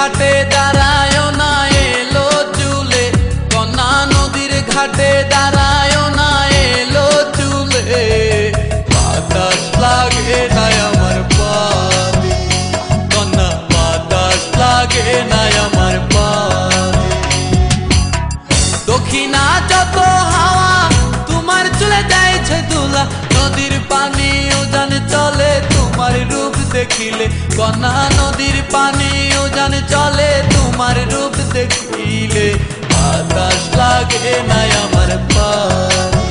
ঘাটে দাঁড়ায় না এলো চুলে, কন্যা নদীর ঘাটে দাঁড়ায় না এলো চুলে। বাতাস লাগে না আমার পালে, কন্যা বাতাস লাগে না আমার পালে। দক্ষিণা যত হাওয়া তোমার চলে যাইছে দুলা, নদীর পানি উজান চলে তোমার রূপ দেখিলে, কন্যা নদীর পানি উজান চলে তোমার রূপ দেখিলে। বাতাস লাগে না আমার পালে,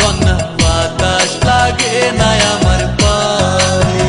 কন্যা বাতাস লাগে না আমার পালে।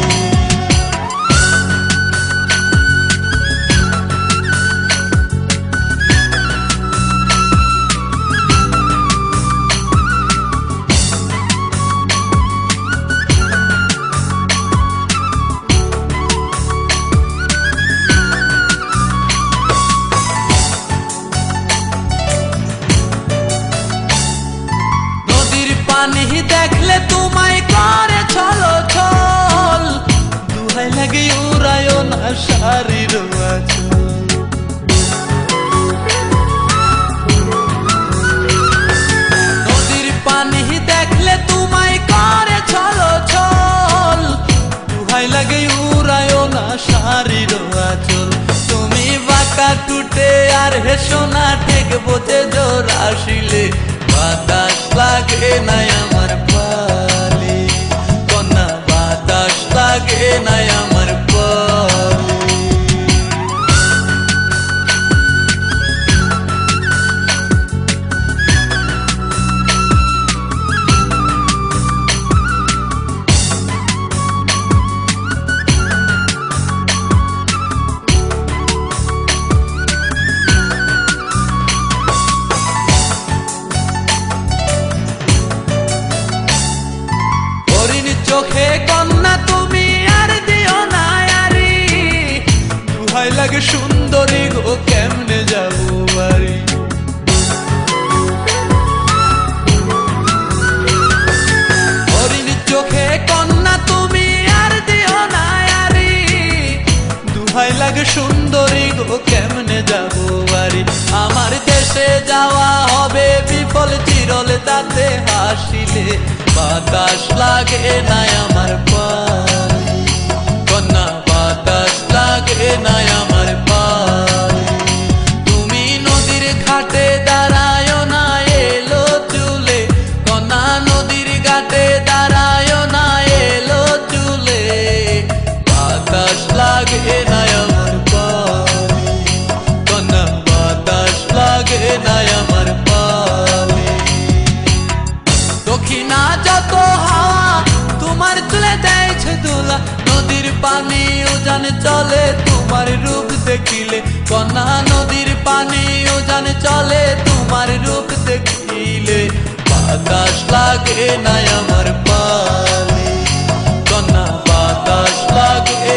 পানি দেখলে তোমায় করে ছলো ছল, দুহাই লাগে উড়ায় না শাড়ির আঁচল। নদীর পানি দেখলে তোমায় করে ছলো ছল, দুহাই লাগে উড়ায় না শাড়ির আঁচল। তুমি বাঁকা টুটে আর হেসো না ঠেক বোঝে জোর আসিলে, বাতাস লাগে না আমার পালে, কন্যা বাতাস লাগে না আমার পালে। চোখে কন্যা তুমি আর দিও না আরি, দুহাই লাগে সুন্দরী গো কেমনে যাবো বাড়ি। হরিণ চোখে কন্যা তুমি আর দিও না আরি, দুহাই লাগে সুন্দরী গো কেমনে যাবো বাড়ি। আমার দেশে যাওয়া হবে বিফল চিরল তাতে হাসিলে, বাতাস লাগে না আমার পালে, কন্যা বাতাস লাগে না আমার পালে। তুমি নদীর ঘাটে দাঁড়ায় না এলো চুলে, কন্যা নদীর ঘাটে দাঁড়ায় না এলো চুলে। বাতাস লাগে না আমার পালে, কন্যা বাতাস লাগে না আমার পালে। দক্ষিণা যত হাওয়া তোমার চলে যাইছে দুলা, নদীর পানি উজান চলে তোমার রূপ দেখিলে, কন্যা নদীর পানি উজান চলে তোমার রূপ দেখিলে। বাতাস লাগে না আমার পালে, কন্যা বাতাস লাগে